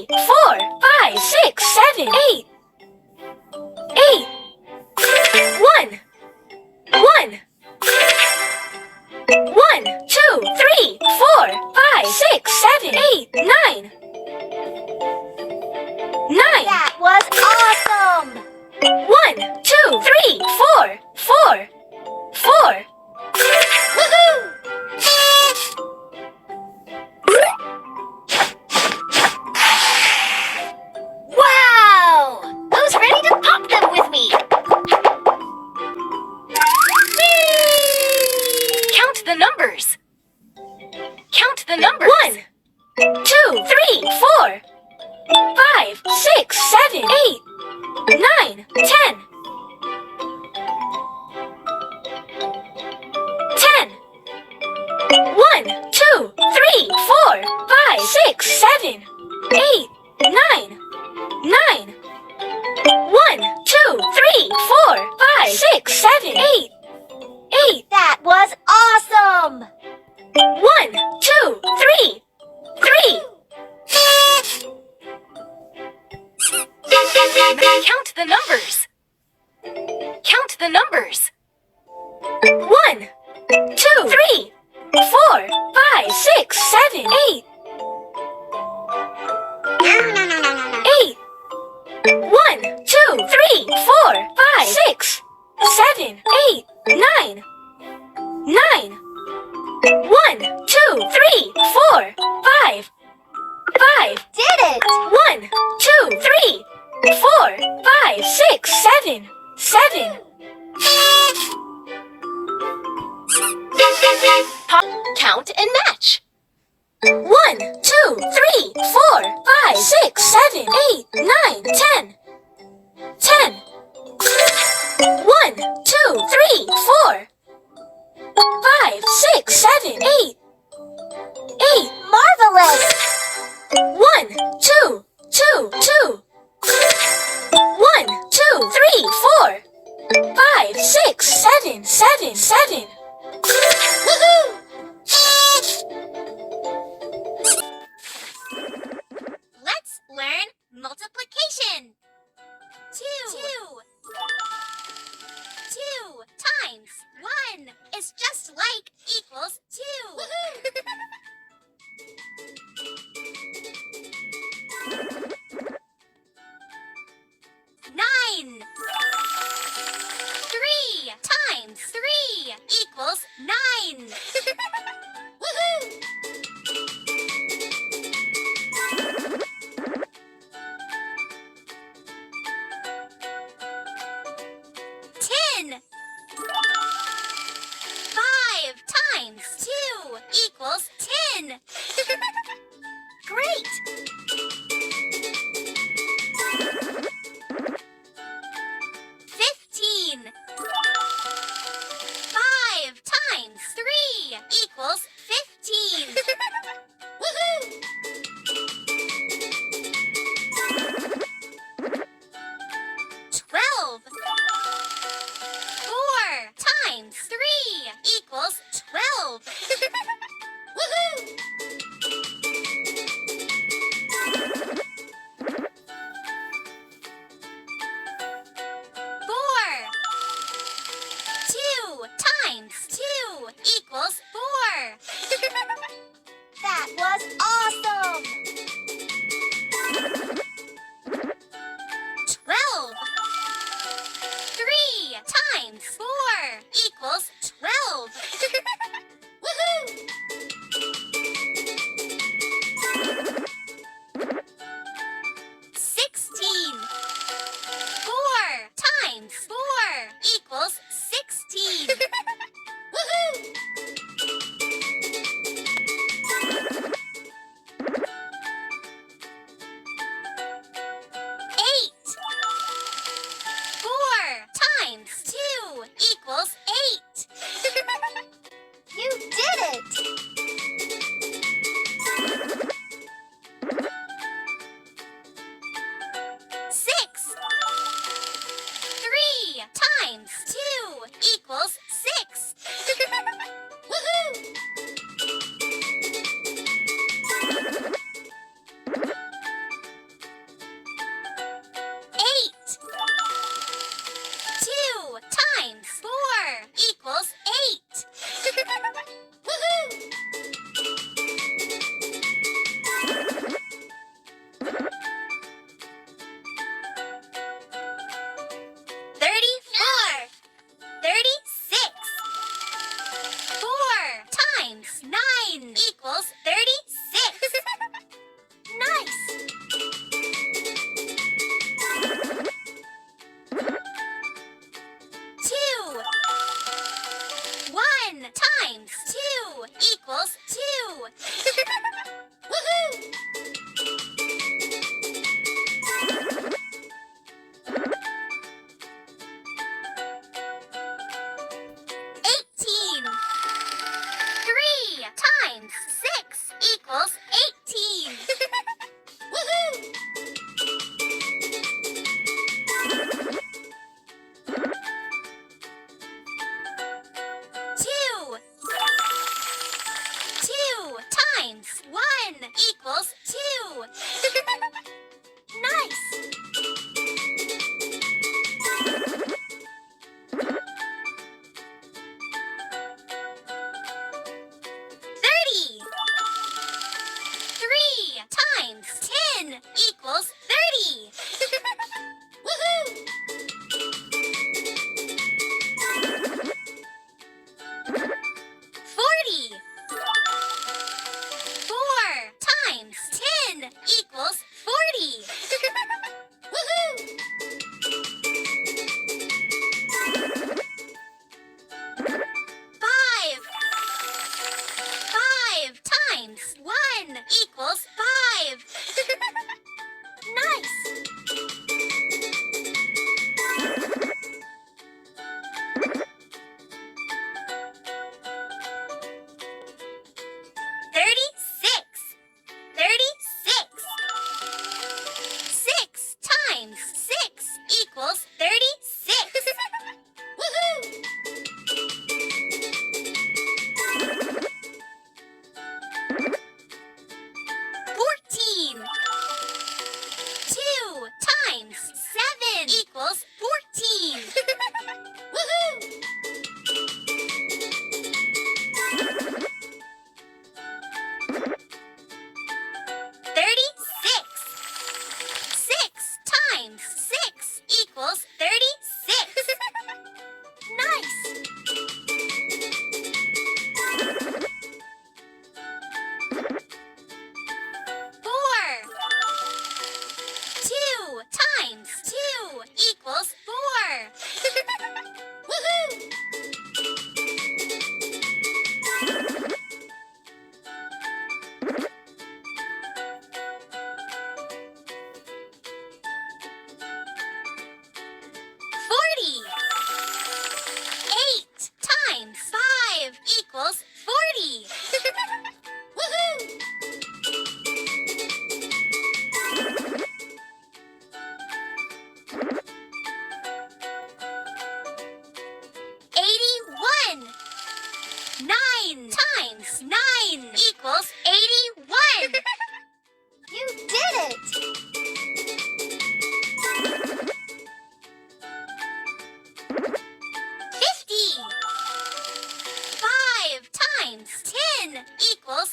3, 4, 5, 6, 7, 8. 8. 1. 1. 1, 2, 3, 4, 5, 6, 7, 8, 9. 9. That was awesome! 1, 2, 3, 4, 4, 4. Woohoo! Wow! Who's ready to pop them with me? Count the numbers. Count the numbers. 1, 2, 3, 4, 5, 6, 7, 8, 9, 10. 10. 1, 2, 3, 4, 5, 6, 7, 8, 9. 9. 1, 2, 3, 4, 5, 6, 7, 8. 8. That was awesome! 1, 2, 3. 3. Count the numbers. Count the numbers. 1, 2, 3, 4, 5, 6, 7, 8. 8. 1, 2, 3, 4, 5, 6, 7, 8, 9. 9. 1, 2, 3, 4, 5. 5. Did it! 1, 2, 3, 4, 5, 6, 7. 7. Count and match. 1, 2, 3, 4, 5, 6, 7, 8, 9, 10. 10. 1, 2, 3, 4, 5, 6, 7, 8. 8. Marvelous! 1, 2, 2, 2. 1, 2, 3, 4, 5, 6, 7, 7, 7. Woohoo! Let's learn multiplication. 2. 2 times 1 is just like equals 2. Woohoo! equals 18. Woohoo! 2. 2 times 1 equals 2. Nice! 30. 3 times 10 equals 30. Woohoo! 40. 4 times 10 equals 40. Woohoo! 5. 5 times 1 equals 5. Nice! 36. 36. 6 times 6 equals 36. Woohoo! 14. 2 times 7 equals 14. Woohoo! 36. 6 times 6 equals 36. Nice! 4. 2 times 2 equals 4. Woohoo! 40. 8 times 5 equals 40. Woohoo! 81. 9 times 9 equals 81. You did it! 50. 5 times 10 equals